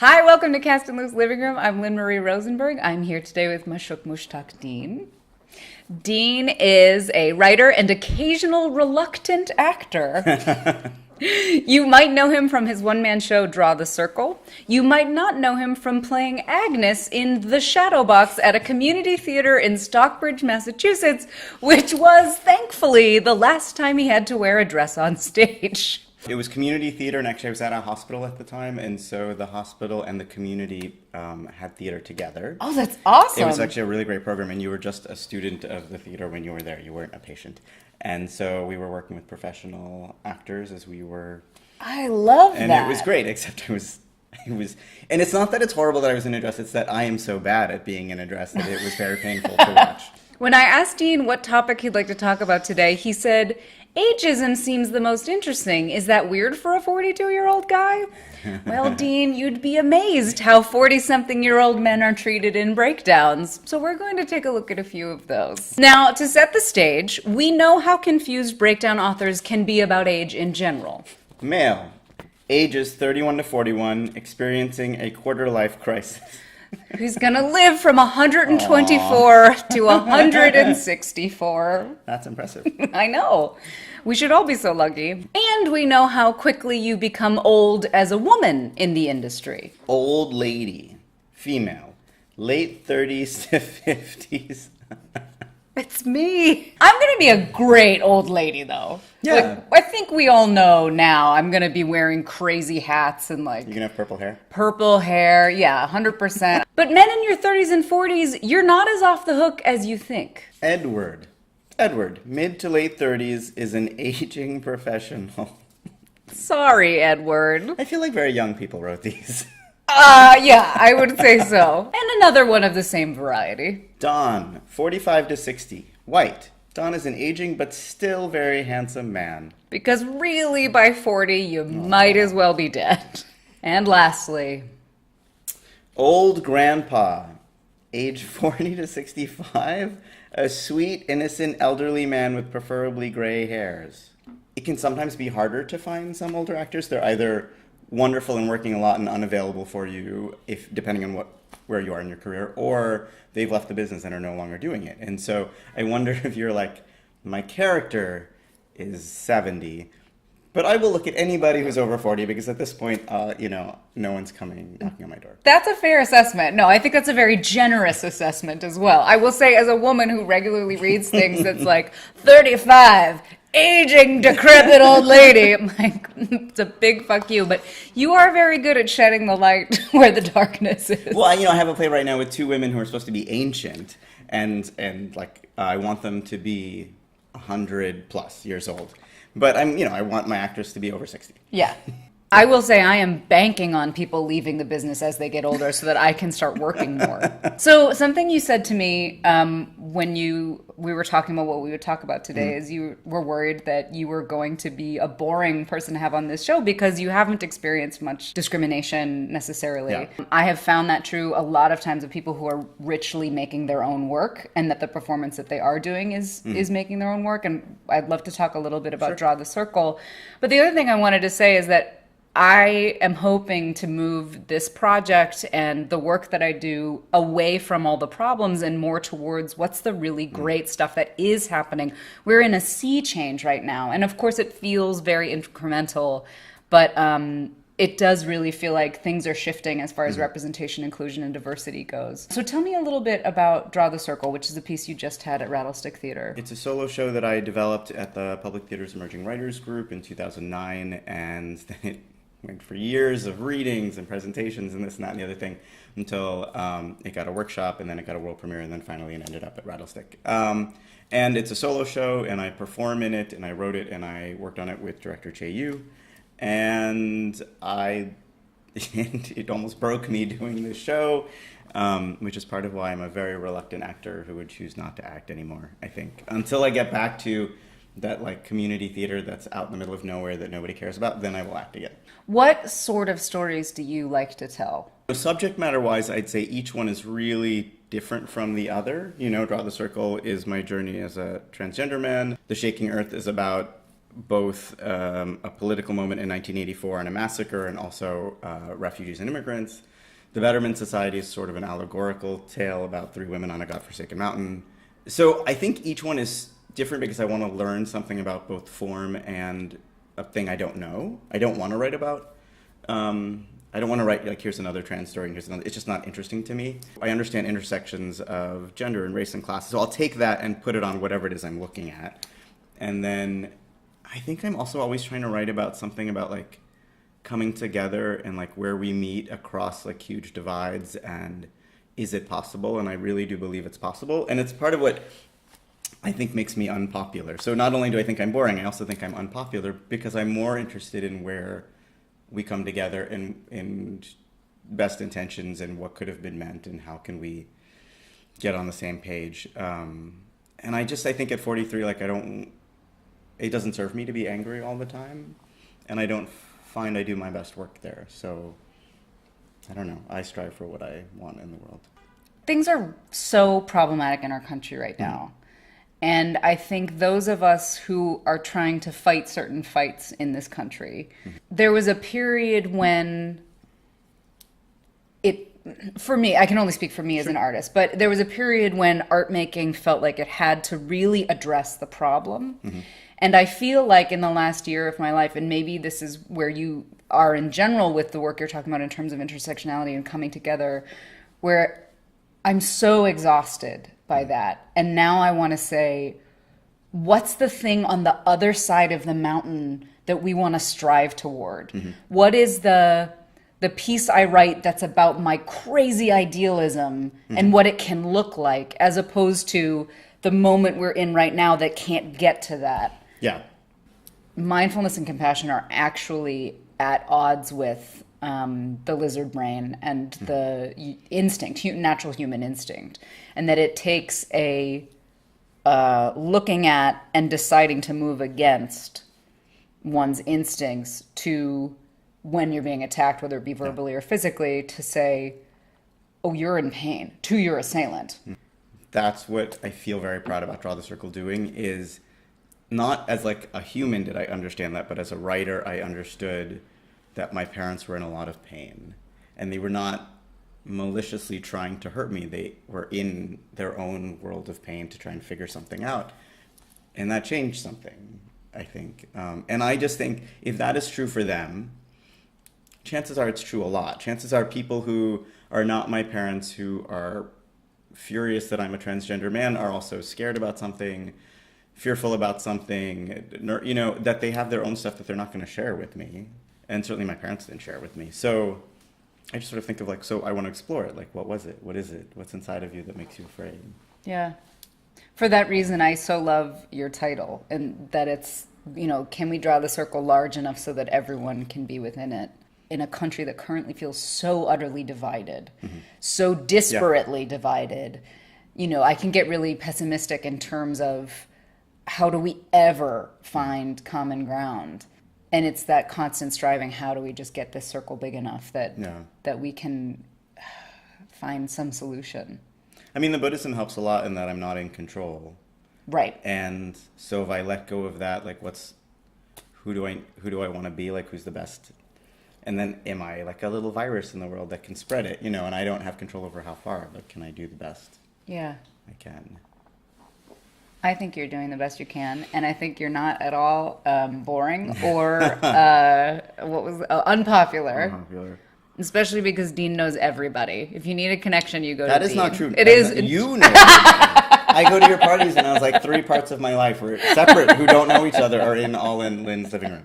Hi, welcome to CastAndLoose Living Room. I'm Lynne Marie Rosenberg. I'm here today with Mashuq Mushtaq Deen. Dean is a writer and occasional reluctant actor. You might know him from his one-man show, Draw the Circle. You might not know him from playing Agnes in The Shadow Box at a community theater in Stockbridge, Massachusetts, which was, thankfully, the last time he had to wear a dress on stage. It was community theater, and actually I was at a hospital at the time, and so the hospital and the community had theater together. Oh, that's awesome. It was actually a really great program, and you were just a student of the theater when you were there. You weren't a patient. And so we were working with professional actors as we were... I love that. And it was great, except it was... And it's not that it's horrible that I was in a dress, it's that I am so bad at being in a dress that it was very painful to watch. When I asked Dean what topic he'd like to talk about today, he said, ageism seems the most interesting. Is that weird for a 42-year-old guy? Well, Dean, you'd be amazed how 40-something-year-old men are treated in breakdowns. So we're going to take a look at a few of those. Now, to set the stage, we know how confused breakdown authors can be about age in general. Male, ages 31 to 41, experiencing a quarter-life crisis. Who's gonna live from 124 to 164. That's impressive. I know. We should all be so lucky. And we know how quickly you become old as a woman in the industry. Old lady, female, late 30s to 50s. It's me. I'm gonna be a great old lady, though. Yeah. Like, I think we all know now I'm gonna be wearing crazy hats and like... You gonna have purple hair? Purple hair, yeah, 100%. But men in your 30s and 40s, you're not as off the hook as you think. Edward, mid to late 30s, is an aging professional. Sorry, Edward. I feel like very young people wrote these. Yeah, I would say so. And another one of the same variety. Don, 45 to 60, white. Don is an aging but still very handsome man. Because really, by 40, you might as well be dead. And lastly... Old grandpa, age 40 to 65, a sweet, innocent, elderly man with preferably gray hairs. It can sometimes be harder to find some older actors. They're either wonderful and working a lot and unavailable for you, if depending on where you are in your career, or they've left the business and are no longer doing it. And so I wonder if you're like, my character is 70, but I will look at anybody who's over 40 because at this point, no one's coming knocking on my door. That's a fair assessment. No, I think that's a very generous assessment as well. I will say, as a woman who regularly reads things that's like 35, aging, decrepit old lady. I'm like, it's a big fuck you. But you are very good at shedding the light where the darkness is. Well, I have a play right now with two women who are supposed to be ancient, and I want them to be 100 plus years old. But I want my actress to be over 60. Yeah. I will say I am banking on people leaving the business as they get older so that I can start working more. So something you said to me when we were talking about what we would talk about today is you were worried that you were going to be a boring person to have on this show because you haven't experienced much discrimination necessarily. Yeah. I have found that true a lot of times of people who are richly making their own work and that the performance that they are doing is making their own work. And I'd love to talk a little bit about Draw the Circle. But the other thing I wanted to say is that I am hoping to move this project and the work that I do away from all the problems and more towards what's the really great stuff that is happening. We're in a sea change right now. And of course it feels very incremental, but it does really feel like things are shifting as far as representation, inclusion, and diversity goes. So tell me a little bit about Draw the Circle, which is a piece you just had at Rattlestick Theater. It's a solo show that I developed at the Public Theater's Emerging Writers Group in 2009, and then it went for years of readings and presentations and this and that and the other thing until it got a workshop, and then it got a world premiere, and then finally it ended up at Rattlestick. And it's a solo show, and I perform in it, and I wrote it, and I worked on it with director Che Yu, and it almost broke me doing this show, which is part of why I'm a very reluctant actor who would choose not to act anymore, I think. Until I get back to that community theater that's out in the middle of nowhere that nobody cares about, then I will act again. What sort of stories do you like to tell? Subject matter wise, I'd say each one is really different from the other. Draw the Circle is my journey as a transgender man. The Shaking Earth is about both a political moment in 1984 and a massacre, and also refugees and immigrants. The Betterment Society is sort of an allegorical tale about three women on a godforsaken mountain. So I think each one is different because I want to learn something about both form and a thing I don't know. I don't want to write about. I don't want to write, like, here's another trans story and here's another. It's just not interesting to me. I understand intersections of gender and race and class. So I'll take that and put it on whatever it is I'm looking at. And then I think I'm also always trying to write about something about, like, coming together and, like, where we meet across, like, huge divides, and is it possible? And I really do believe it's possible. And it's part of what I think makes me unpopular. So not only do I think I'm boring, I also think I'm unpopular because I'm more interested in where we come together in best intentions and what could have been meant and how can we get on the same page. And I think at 43, like, it doesn't serve me to be angry all the time. And I don't find I do my best work there. So I don't know. I strive for what I want in the world. Things are so problematic in our country right now. And I think those of us who are trying to fight certain fights in this country, there was a period when for me, I can only speak for me as an artist, but there was a period when art making felt like it had to really address the problem. And I feel like in the last year of my life, and maybe this is where you are in general with the work you're talking about in terms of intersectionality and coming together, where I'm so exhausted by that. And now I want to say, what's the thing on the other side of the mountain that we want to strive toward? What is the piece I write that's about my crazy idealism and what it can look like, as opposed to the moment we're in right now that can't get to that? Yeah. Mindfulness and compassion are actually at odds with the lizard brain and the instinct, natural human instinct, and that it takes a looking at and deciding to move against one's instincts to, when you're being attacked, whether it be verbally or physically, to say, oh, you're in pain, to your assailant. That's what I feel very proud about Draw the Circle doing, is not as, like, a human did I understand that, but as a writer I understood that my parents were in a lot of pain, and they were not maliciously trying to hurt me. They were in their own world of pain to try and figure something out, and that changed something, I think. And I just think if that is true for them, chances are it's true a lot. Chances are people who are not my parents, who are furious that I'm a transgender man, are also scared about something, fearful about something, you know, that they have their own stuff that they're not going to share with me. And certainly my parents didn't share it with me. So I just sort of think of, like, so I want to explore it. Like, what was it? What is it? What's inside of you that makes you afraid? Yeah. For that reason, I so love your title, and that it's, you know, can we draw the circle large enough so that everyone can be within it? In a country that currently feels so utterly divided, so disparately divided, you know, I can get really pessimistic in terms of how do we ever find common ground? And it's that constant striving. How do we just get this circle big enough that we can find some solution? I mean, the Buddhism helps a lot in that I'm not in control. Right. And so if I let go of that, like, who do I want to be? Like, who's the best? And then am I like a little virus in the world that can spread it, you know, and I don't have control over how far, but can I do the best? Yeah. I can. I think you're doing the best you can, and I think you're not at all boring or unpopular. Unpopular. Especially because Dean knows everybody. If you need a connection, you go to That Dean. is not true. It is. You know everybody. I go to your parties, and I was like, 3 parts of my life were separate, who don't know each other, are all in Lynne's living room.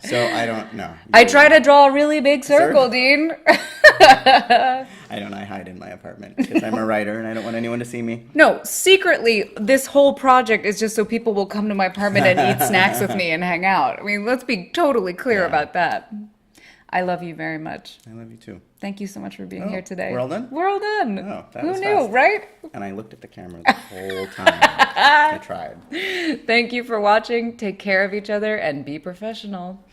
So I don't know. I try to draw a really big circle, Dean. I don't. I hide in my apartment because I'm a writer, and I don't want anyone to see me. No, secretly, this whole project is just so people will come to my apartment and eat snacks with me and hang out. I mean, let's be totally clear about that. I love you very much. I love you too. Thank you so much for being here today. We're all done? We're all done. Oh, that Who was knew, fast. right? And I looked at the camera the whole time. I tried. Thank you for watching. Take care of each other and be professional.